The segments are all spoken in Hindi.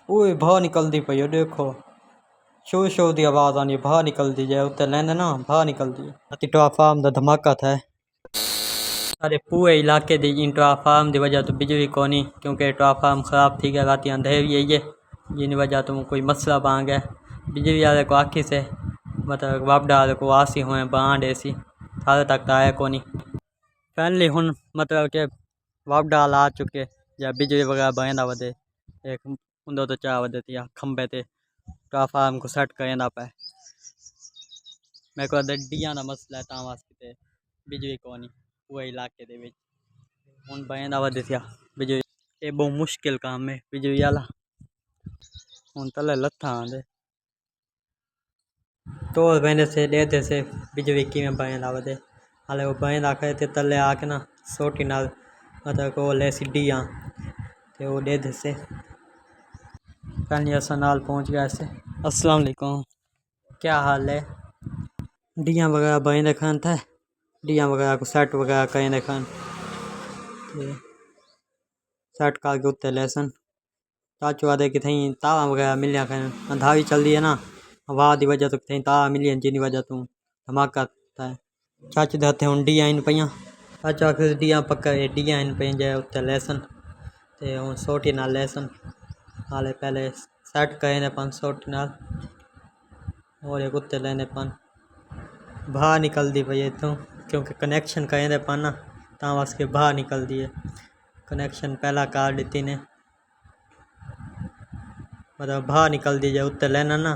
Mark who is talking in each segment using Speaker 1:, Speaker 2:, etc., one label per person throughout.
Speaker 1: ओए बाहर निकलती पई देखो शो शो की आवाज़ आनी बाहर निकलती जाए उत्ते लैंदे ना बाहर निकलती है इंट्रा फार्म का धमाका था। अरे पूरे इलाके की इंट्रा फार्म की वजह तो बिजली कोनी क्योंकि इंट्रा फार्म खराब थी गया रात अंधेरी है जिन वजह तो कोई मसला बन गया बिजली वाले को आखी से मतलब वापडा वाले को आसी हुए बना ऐसी सारे तक तो आया कोनी फाइनली हूँ मतलब कि वापडा वाला आ चुके या बिजली वगैरह बना वधे एक उंदो तो चाह वधे थी खंबे ते ट्रांसफार्म को सेट करना पे मेरे को डिया का मसला है ता वास्ते बिजली कोनी पूरे इलाके दे विच हुण बना वधे थी बिजली ये बहुत मुश्किल काम है बिजली वाला हुण तले लत्था आंदे तो बहने से देते से बिजली किमें बना वधे हाले वो बना करे तले आके ना सोटी नाल मतलब को ले सीढ़ियाँ तो वो दे दे से पहले असा नाल पहुँच गया से। अस्सलाम वालेकुम क्या हाल है डिया वगैरह बने खान था डिया वगैरह को सेट वगैरह करें खान सेट करके उत्ते लेसन चाचू आदे कि थी तावा वगैरह मिलिया खान अंधारी चल रही है ना वाह की वजह तो थी तावा मिलियन जिनी वजह तू धमाका था चाचू के हथे हुण डिया इन पईयां चाचू आखिर डिया पक्का डिया इन पे जाए उत्ते लेसन ते हुण सोटी नाल लेसन हाले पहले सेट करे पन सोटी नाल और एक उत्ते लेने पन बाहर निकलती पई इतों क्योंकि कनैक्शन करे पन ना ता वास्ते बाहर निकलती है कनैक्शन पहला कार दी ने मतलब बाहर निकलती है उत्ते लेना ना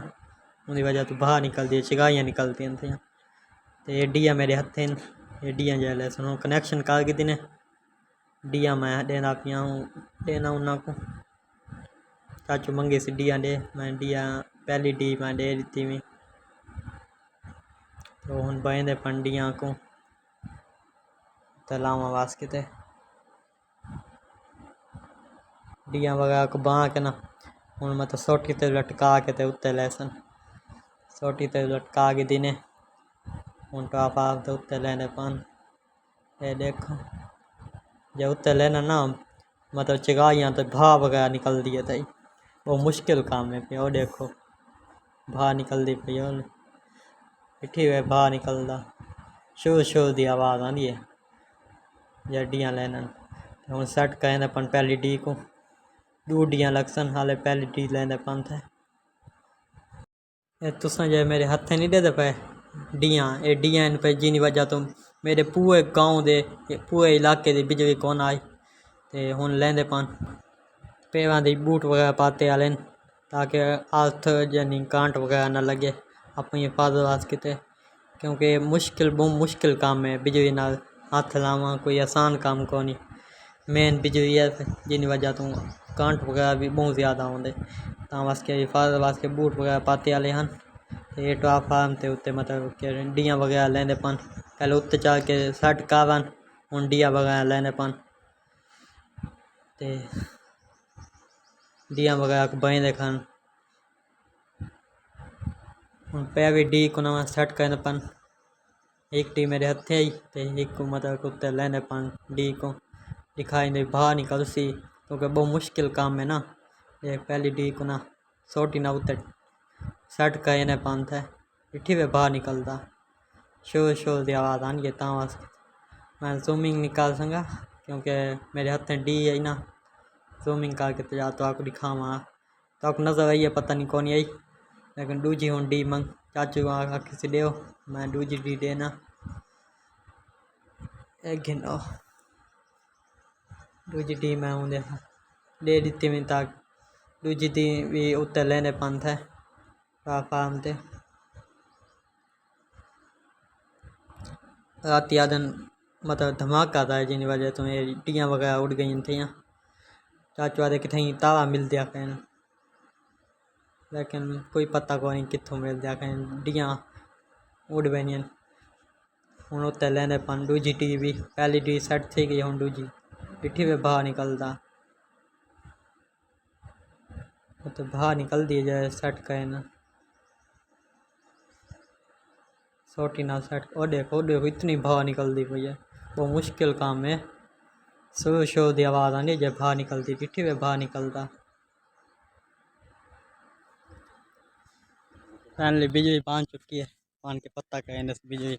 Speaker 1: उनकी वजह तो बाहर निकलती है चिगाइयाँ निकलती थी तो ये डिया मेरे हथे ये डिया जो ले सुनो कनैक्शन कर दी ने डिया मैं देना पिया देना उन्होंने को चाचू मंगी सी डिया दे मैं डिया पहली डी मैं दे दी हुई तो हूँ बहते पंडिया को तलावा वास्ते डिया वगैरह को बहा के ना हूँ मतलब सोटी ते लटका के ते उत्ते लेसन सोटी ते लटका के दिने हूँ टापा तो उत्ते लेने पन ये देखो जब उत्ते लेना ना मतलब चिगाइयाँ तो भा वगैरह निकलती है तई वो मुश्किल काम है पे वो देखो भा निकलती पी पिठी हुए भा निकलता शोर शोर की आवाज़ आती है जडियाँ लेना हूँ सेट करें पन पहली डी को दो डियाँ लगसन हाले पहली डी लेने पन थे तुसा जो मेरे हथे नहीं दे पे डियाँ ये डियाँ इन पे जिनी वजह तो मेरे पूरे गाँव दे पूरे इलाके की बिजली कौन आई ते हुण लेंदे पन पैरों दी बूट वगैरह पाते आले ताकि हाथ यानी कांट वगैरह न लगे अपनी हिफाजत वास्ते क्योंकि मुश्किल बहुत मुश्किल काम है बिजली नाल हाथ लावा कोई आसान काम को नहीं मेन बिजली है जिन वजह तो कांट वगैरह भी बहुत ज़्यादा आते ता वास्ते हिफाजत वास्ते बूट वगैरह पाते आले हैं ये टॉप फार्म ते उत्ते मतलब कि डियाँ वगैरह लेंदे पन पहले उत्ते चढ़ के सेट कावन हुण डिया वगैरह लेंदे पन ते डिया वगैरह को बने खान हूँ पहली डी को ना सेट करने पन एक डी मेरे हथे ही ते एक को मतलब कुत्ते लेने पन डी को दिखाई नहीं बाहर निकल सी क्योंकि बहुत मुश्किल काम है ना एक पहली डी को ना सोटी ना उत्ते सेट करने पन थे पिठी पे बाहर निकलता शोर शोर की आवाज़ आनी है ता वास्ते मैं जूमिंग निकाल संगा क्योंकि मेरे हाथ में डी है ना जूमिंग करके तो या तो आपको दिखावा तो आपको नज़र आई है पता नहीं कौन आई लेकिन दूजी हूँ डी मंग चाचू आखिर से दो मैं दूजी डी देना एक घिनो दूजी डी मैं हूँ दे दी मैं तक दूजी डी भी उत्ते लेने पन थे फार्म ते रात आदन मतलब धमाका था जिन वजह तो ये डियाँ वगैरह उड़ गई थी चाचू आदे कि थी तावा मिल दिया कहीं लेकिन कोई पता को नहीं कितों मिल दिया कहीं डियाँ उड़ बनियन हूँ उत्ते लेने पन दूजी डी भी पहली डी सेट थी गई हूँ दूजी पिठी पे बाहर निकलता तो बाहर निकलती है जाए सेट करना सोटी ना सेट ओ देखो इतनी बाहर निकलती पई है बहुत मुश्किल काम है शोर शोर की आवाज़ आनी जब बाहर निकलती पिठी पे बाहर निकलता फाइनली बिजली बांध चुकी है। पान के पत्ता कहने से बिजली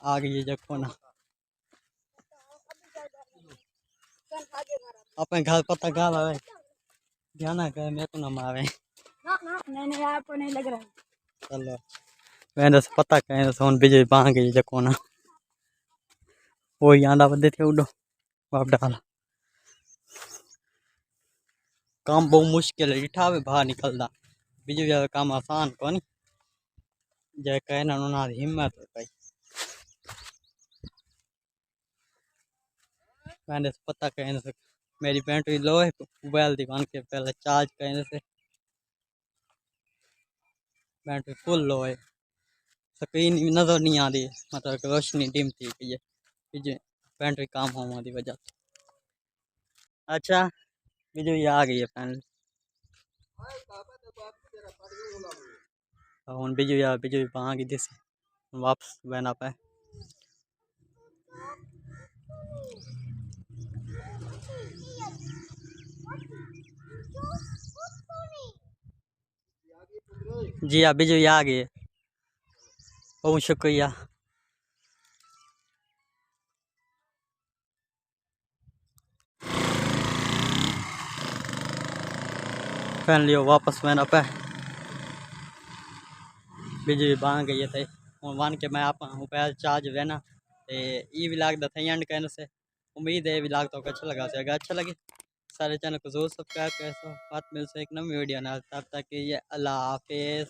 Speaker 1: आ गई है। देखो ना अपने घर पत्ता गा रहा है। ध्यान कर मेरे को ना मारे।
Speaker 2: नहीं आपको नहीं लग रहा है।
Speaker 1: चलो कहने से पत्ता कहने से हम बिजली बांध गई। देखो ना वो आंडा बदे थे उडो बाप डाला। काम बहुत मुश्किल है। इठा बाहर निकलता बिजली वाला काम आसान को नहीं जय कहना उन्होंने हिम्मत है भाई। कहने से पता कहने से मेरी बैटरी लो है। मोबाइल दुकान के पहले चार्ज कहने से बैटरी फुल लो है। स्क्रीन नज़र नहीं आ रही है। मतलब रोशनी डिम थी कि ये बैटरी काम होने की वजह से। अच्छा बिजली आ गई है फाइनली। हूँ बिजली आ गई थी वापस बहना पे। जी हाँ बिजली आ गई है। बहुत शुक्रिया। फाइनली वापस बहना पे बिजली बन गई है। हूँ बन के मैं आप मोबाइल चार्ज रहना ये व्लॉग दा एंड कहने से उम्मीद है व्लॉग तो अच्छा लगा से। अगर अच्छा लगे सारे चैनल को जरूर सब्सक्राइब कर। बात मिल से एक नई वीडियो ना तब तक ये अल्लाह हाफिज़।